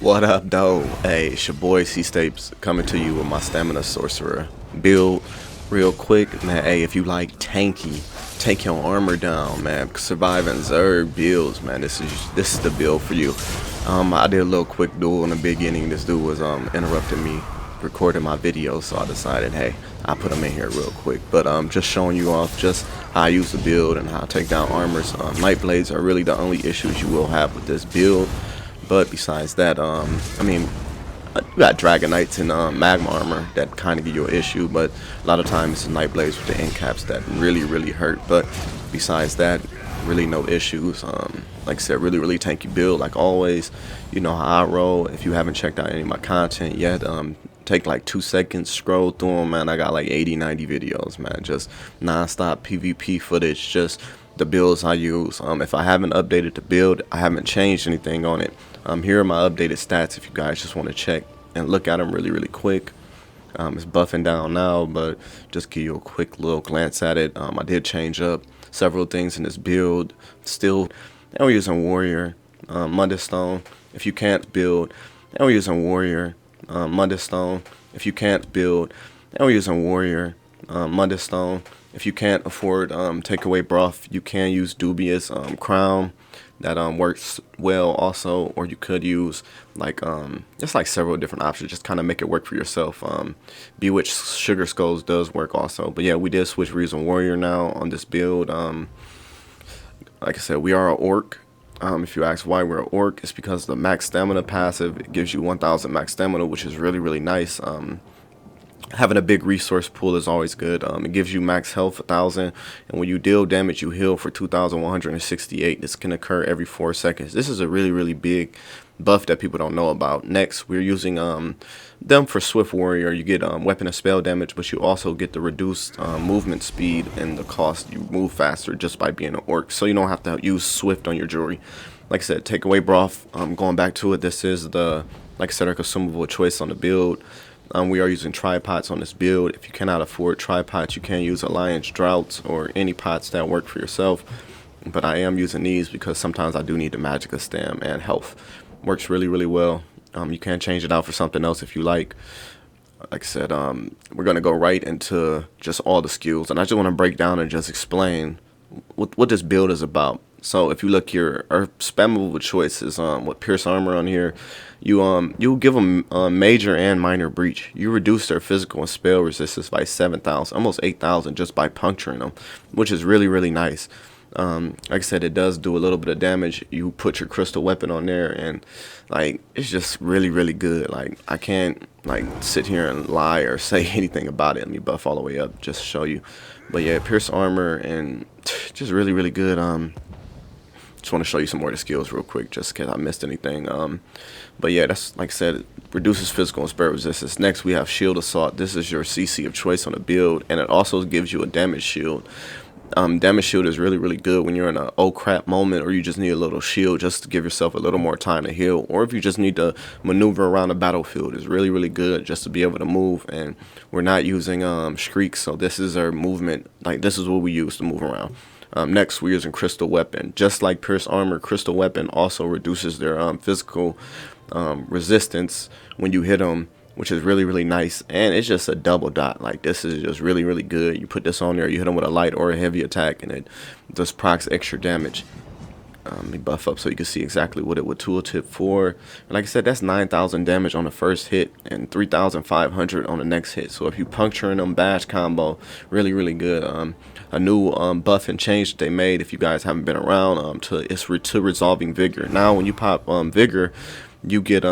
What up, though? Hey, it's your boy C-Stapes coming to you with my Stamina Sorcerer build real quick. Man, hey, if you like tanky, take your armor down, man. Surviving Zerg builds, man. This is the build for you. I did a little quick duel in the beginning. This dude was interrupting me recording my video, so I decided, hey, I'll put him in here real quick. But just showing you off just how I use the build and how I take down armors. Night blades are really the only issues you will have with this build. But besides that, I mean, you got Dragon Knights and Magma Armor that kind of give you an issue, but a lot of times it's the Night Blades with the end caps that really hurt. But besides that, really no issues. Like I said, really tanky build like always. You know how I roll. If you haven't checked out any of my content yet, take like 2 seconds, scroll through them, man. I got like 80-90 videos, man, just non-stop PvP footage, just the builds I use. If I haven't updated the build, I haven't changed anything on it. Here are my updated stats if you guys just want to check and look at them really quick. It's buffing down now, but just give you a quick little glance at it. I did change up several things in this build. Still, and we're using Warrior, Mundus Stone. If you can't build, and we're using Warrior, Mundus Stone. If you can't build, and we're using Warrior, Mundus Stone. If you can't afford takeaway broth, you can use Dubious Crown. That works well also, or you could use like just like several different options, just kind of make it work for yourself. Bewitched Sugar Skulls does work also, but yeah, we did switch Reason Warrior now on this build. Like I said, we are an orc. If you ask why we're an orc, it's because the max stamina passive, it gives you 1000 max stamina, which is really nice. Having a big resource pool is always good. It gives you max health 1000, and when you deal damage, you heal for 2168. This can occur every 4 seconds. This is a really big buff that people don't know about. Next, we're using them for Swift Warrior. You get weapon and spell damage, but you also get the reduced movement speed and the cost. You move faster just by being an orc, so you don't have to use Swift on your jewelry. Like I said, takeaway broth. Going back to it, this is the, like I said, our consumable choice on the build. We are using tripods on this build. If you cannot afford tripods, you can use Alliance Droughts or any pots that work for yourself. But I am using these because sometimes I do need the Magicka Stam and health. Works really well. You can change it out for something else if you like. Like I said, we're going to go right into just all the skills. And I just want to break down and just explain what this build is about. So if you look here, our spammable choices with Pierce Armor on here, you give them major and minor breach. You reduce their physical and spell resistance by 7,000, almost 8,000 just by puncturing them, which is really nice. Like I said, it does do a little bit of damage. You put your crystal weapon on there, and like it's just really good. Like I can't like sit here and lie or say anything about it. Let me buff all the way up just to show you. But yeah, Pierce Armor and just really good. Just want to show you some more of the skills real quick, just in case I missed anything. But yeah, that's like I said, it reduces physical and spell resistance. Next, we have Shield Assault. This is your CC of choice on the build, and it also gives you a damage shield. Damage shield is really good when you're in a oh crap moment, or you just need a little shield just to give yourself a little more time to heal, or if you just need to maneuver around the battlefield. It's really good just to be able to move. And we're not using streaks, so this is our movement. Like this is what we use to move around. Next, we're using Crystal Weapon. Just like Pierce Armor, Crystal Weapon also reduces their physical resistance when you hit them, which is really nice. And it's just a double dot. Like this is just really good. You put this on there, you hit them with a light or a heavy attack, and it just procs extra damage. Let me buff up so you can see exactly what it would tooltip for. And like I said, that's 9,000 damage on the first hit and 3,500 on the next hit. So if you puncturing them bash combo, really good. A new buff and change that they made, if you guys haven't been around, to resolving vigor. Now when you pop vigor, you get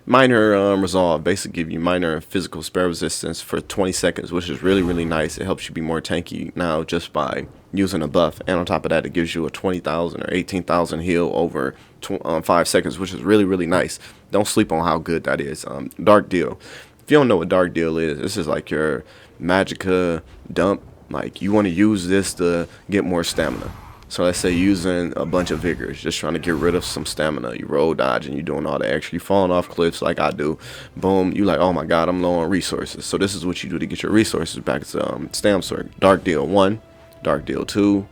minor resolve, basically give you minor physical spell resistance for 20 seconds, which is really nice. It helps you be more tanky now just by using a buff, and on top of that, it gives you a 20,000 or 18,000 heal over 5 seconds, which is really nice. Don't sleep on how good that is. Dark Deal. If you don't know what Dark Deal is, this is like your Magicka dump. Like you want to use this to get more stamina. So let's say using a bunch of vigors, just trying to get rid of some stamina. You roll dodge and you're doing all the extra. You falling off cliffs like I do. Boom, you like, oh my god, I'm low on resources. So this is what you do to get your resources back. It's Stam Sorc. Dark Deal 1, Dark Deal 2,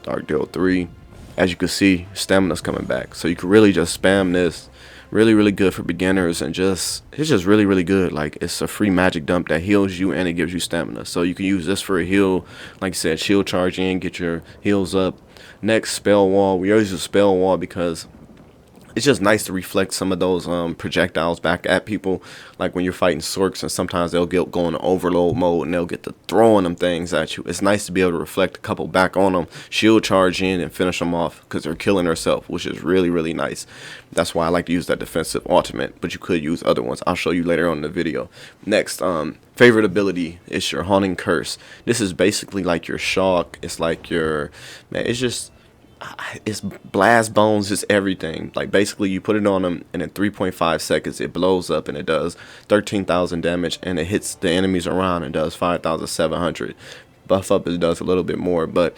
Dark Deal 3. As you can see, stamina's coming back. So you can really just spam this really good for beginners, and it's just really good. Like, it's a free magic dump that heals you and it gives you stamina, so you can use this for a heal. Like I said, shield charge in, get your heals up. Next, spell wall. We always use spell wall because it's just nice to reflect some of those projectiles back at people. Like when you're fighting sorcs, and sometimes they'll get going to overload mode and they'll get to throwing them things at you. It's nice to be able to reflect a couple back on them, shield charge in, and finish them off because they're killing herself, which is really nice. That's why I like to use that defensive ultimate, but you could use other ones. I'll show you later on in the video. Next, favorite ability is your Haunting Curse. This is basically like your shock. It's like your, man, it's blast bones, it's everything. Like, basically you put it on them and in 3.5 seconds it blows up and it does 13,000 damage, and it hits the enemies around and does 5,700. Buff up, it does a little bit more, but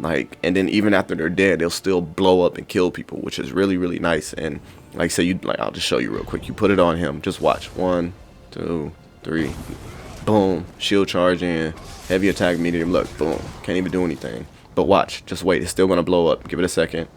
like, and then even after they're dead they'll still blow up and kill people, which is really nice. And like I say, you like, I'll just show you real quick. You put it on him, just watch. 1, 2, 3, boom, shield charge in, heavy attack, medium, look, boom, can't even do anything. But watch, just wait, it's still gonna blow up. Give it a second.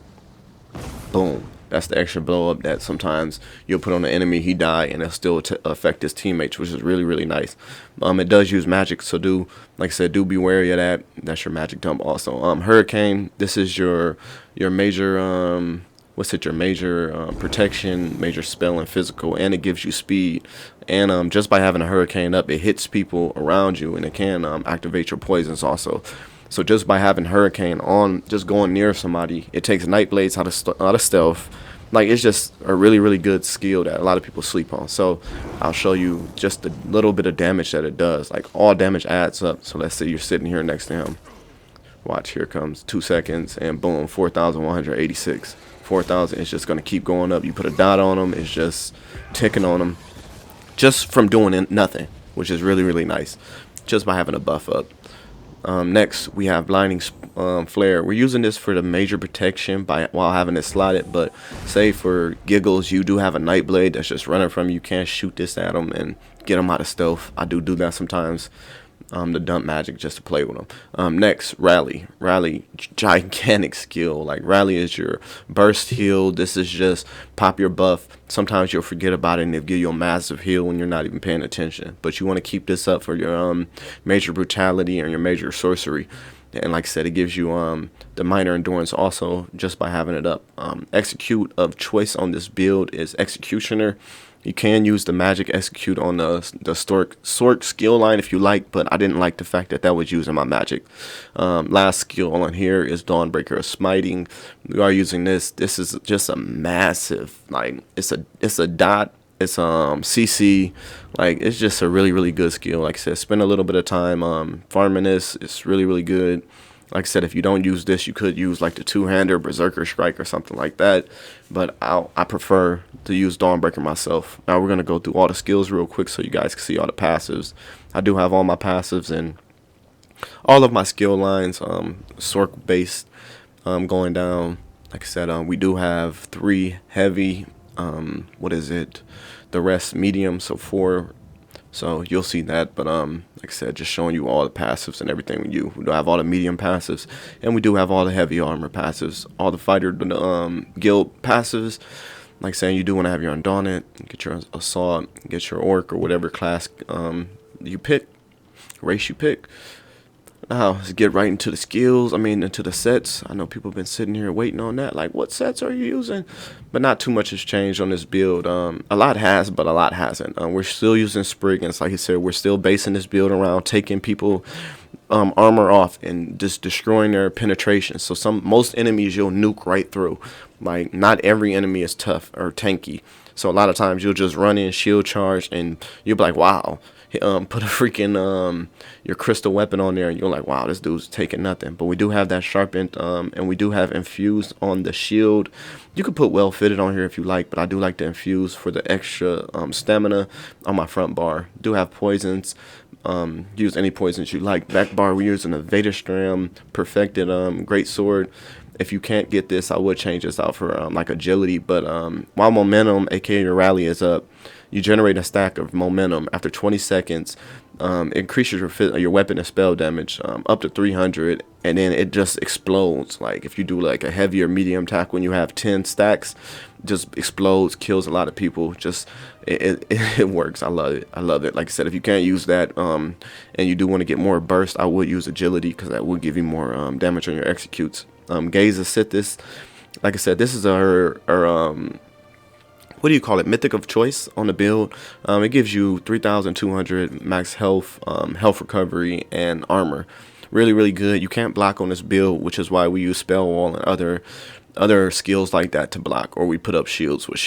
Boom. That's the extra blow up that sometimes you'll put on the enemy, he die, and it'll still affect his teammates, which is really nice. It does use magic, so like I said, do be wary of that. That's your magic dump also. Hurricane, this is your major your major protection, major spell, and physical, and it gives you speed. And just by having a hurricane up, it hits people around you, and it can activate your poisons also. So just by having Hurricane on, just going near somebody, it takes Nightblades out of stealth. Like, it's just a really good skill that a lot of people sleep on. So I'll show you just a little bit of damage that it does. Like, all damage adds up. So let's say you're sitting here next to him. Watch, here comes 2 seconds, and boom, 4,186. 4,000 is just going to keep going up. You put a dot on them, it's just ticking on them just from doing nothing, which is really nice, just by having a buff up. Next, we have Blinding Flare. We're using this for the major protection while having it slotted, but say for giggles, you do have a Nightblade that's just running from you. You can't shoot this at them and get them out of stealth. I do that sometimes, to dump magic just to play with them. Next, Rally. Rally, gigantic skill. Like, Rally is your burst heal. This is just pop your buff. Sometimes you'll forget about it and it'll give you a massive heal when you're not even paying attention. But you want to keep this up for your major brutality and your major sorcery. And like I said, it gives you the minor endurance also just by having it up. Execute of choice on this build is Executioner. You can use the magic execute on the Sorc skill line if you like, but I didn't like the fact that that was using my magic. Last skill on here is Dawnbreaker of Smiting. We are using this. This is just a massive, like, it's a dot. It's CC. Like, it's just a really good skill. Like I said, spend a little bit of time farming this. It's really good. Like I said, if you don't use this, you could use like the two-hander, Berserker Strike, or something like that. But I prefer to use Dawnbreaker myself. Now we're going to go through all the skills real quick so you guys can see all the passives. I do have all my passives and all of my skill lines, Sorc-based, going down. Like I said, we do have 3 heavy, the rest medium, so 4. So you'll see that, but like I said, just showing you all the passives and everything. We do have all the medium passives, and we do have all the heavy armor passives, all the fighter guild passives. Like saying, you do want to have your Undaunted, get your Assault, get your Orc, or whatever class you pick, race you pick. Now let's get right into the skills. Into the sets. I know people have been sitting here waiting on that. Like, what sets are you using? But not too much has changed on this build. A lot has, but a lot hasn't. We're still using Spriggans. Like I said, we're still basing this build around taking people armor off and just destroying their penetration. So most enemies you'll nuke right through. Like, not every enemy is tough or tanky. So a lot of times you'll just run in, shield charge, and you'll be like, wow. Put a freaking your crystal weapon on there, and you're like, wow, this dude's taking nothing. But we do have that sharpened, and we do have infused on the shield. You could put well fitted on here if you like, but I do like to infuse for the extra stamina on my front bar. Do have poisons. Use any poisons you like. Back bar, we're using a Vedastram perfected great sword. If you can't get this, I would change this out for like agility. But while momentum, aka your rally, is up, you generate a stack of momentum. After 20 seconds, increases your weapon and spell damage up to 300, and then it just explodes. Like if you do like a heavy or medium attack when you have 10 stacks, just explodes, kills a lot of people. Just it works. I love it. I love it. Like I said, if you can't use that and you do want to get more burst, I would use agility, because that will give you more damage on your executes. Gaze Asithis, like I said, this is our what do you call it, mythic of choice on the build. It gives you 3,200 max health, health recovery, and armor. Really good. You can't block on this build, which is why we use spell wall and other skills like that to block, or we put up shields with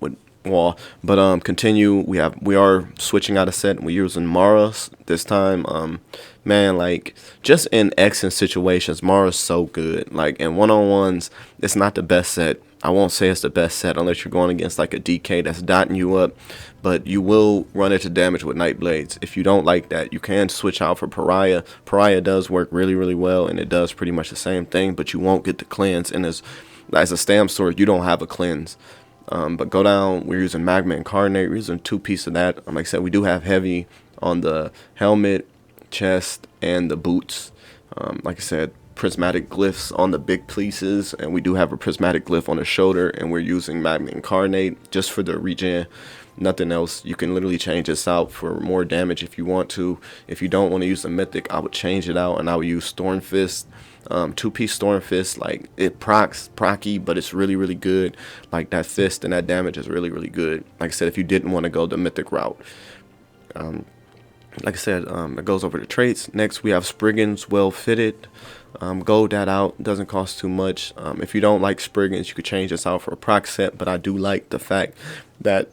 with wall. But continue, we are switching out a set. We're using Mara's this time. Man, like just in X and situations, Mara's so good. Like in one-on-ones, it's not the best set. I won't say it's the best set unless you're going against like a DK that's dotting you up, but you will run into damage with Night Blades. If you don't like that, you can switch out for Pariah. Pariah does work really well, and it does pretty much the same thing, but you won't get the cleanse. And as a Stam Sorc, you don't have a cleanse. But go down, we're using Magma Incarnate, we're using 2 pieces of that. Like I said, we do have heavy on the helmet, chest, and the boots. Like I said, prismatic glyphs on the big pieces, and we do have a prismatic glyph on the shoulder, and we're using Magma Incarnate just for the regen, nothing else. You can literally change this out for more damage if you want to. If you don't want to use the mythic, I would change it out and I would use Storm Fist. 2-piece Storm Fist, like it procky, but it's really good. Like that fist and that damage is really good. Like I said, if you didn't want to go the mythic route, like I said, it goes over the traits. Next we have Spriggans Well Fitted. Gold that out, doesn't cost too much. If you don't like Spriggans, you could change this out for a proc set, but I do like the fact that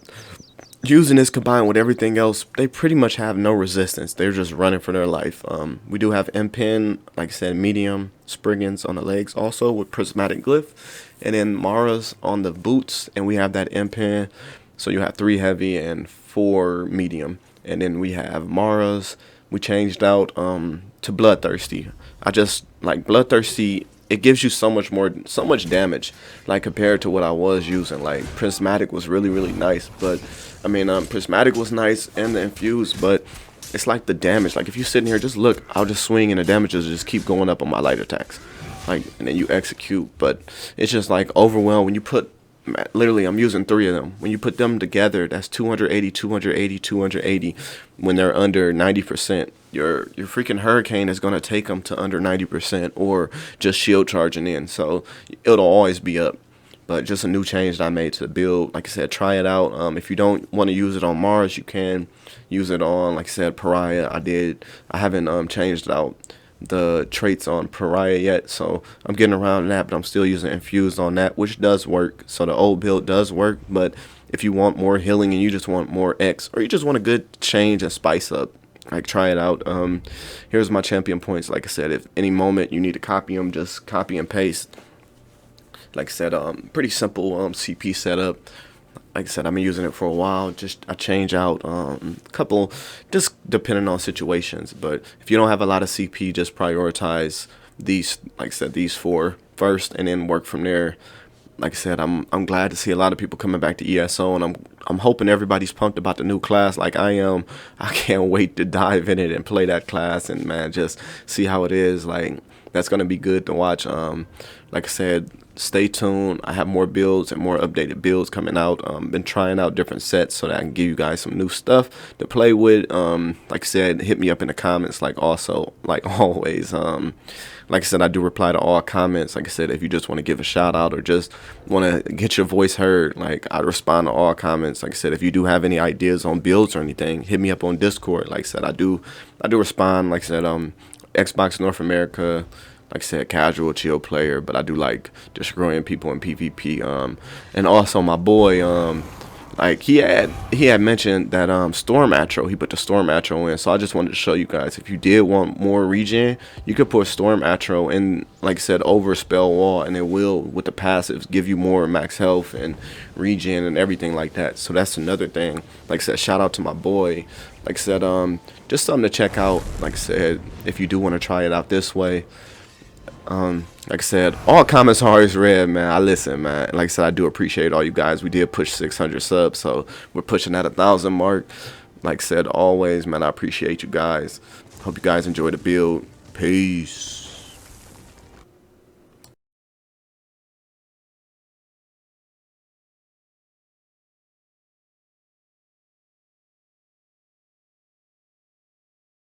using this combined with everything else, they pretty much have no resistance. They're just running for their life. We do have Impin, like I said, medium Spriggans on the legs also with prismatic glyph, and then Mara's on the boots, and we have that Impin, so you have 3 heavy and 4 medium. And then we have Mara's, we changed out to Bloodthirsty. I just like Bloodthirsty. It gives you so much damage, like compared to what I was using. Like Prismatic was really nice, but I mean Prismatic was nice and the infused, but it's like the damage. Like if you sit in here, just look, I'll just swing and the damages just keep going up on my light attacks, like, and then you execute. But it's just like overwhelmed when you put, literally I'm using 3 of them. When you put them together, that's 280, 280, 280. When they're under 90%, your freaking Hurricane is going to take them to under 90%, or just shield charging in. So it'll always be up. But just a new change that I made to the build. Like I said, try it out. If you don't want to use it on Mars, you can use it on, like I said, Pariah. I haven't changed out the traits on Pariah yet, so I'm getting around that, but I'm still using infused on that, which does work. So the old build does work, but if you want more healing and you just want more X, or you just want a good change and spice up, like, try it out. Here's my champion points. Like I said, if any moment you need to copy them, just copy and paste. Like I said, pretty simple CP setup. Like I said, I've been using it for a while. Just I change out a couple, just depending on situations. But if you don't have a lot of CP, just prioritize these. Like I said, these 4 first, and then work from there. Like I said, I'm glad to see a lot of people coming back to ESO, and I'm hoping everybody's pumped about the new class like I am. I can't wait to dive in it and play that class, and man, just see how it is. Like, that's gonna be good to watch. Like I said, stay tuned. I have more builds and more updated builds coming out. Been trying out different sets so that I can give you guys some new stuff to play with. Like I said, hit me up in the comments, like always. Like I said, I do reply to all comments. Like I said, if you just want to give a shout out or just want to get your voice heard, like, I respond to all comments. Like I said, if you do have any ideas on builds or anything, hit me up on Discord. Like I said, I do respond. Like I said, Xbox North America, like I said, casual, chill player, but I do like destroying people in PvP. And also my boy, like he had mentioned that Storm Atro, he put the Storm Atro in. So I just wanted to show you guys, if you did want more regen, you could put Storm Atro in, like I said, over Spell Wall, and it will, with the passives, give you more max health and regen and everything like that. So that's another thing. Like I said, shout out to my boy. Like I said, just something to check out. Like I said, if you do want to try it out this way. Like I said, all comments are always read, man. I listen, man. Like I said, I do appreciate all you guys. We did push 600 subs, so we're pushing that 1,000 mark. Like said, always, man, I appreciate you guys. Hope you guys enjoy the build. Peace.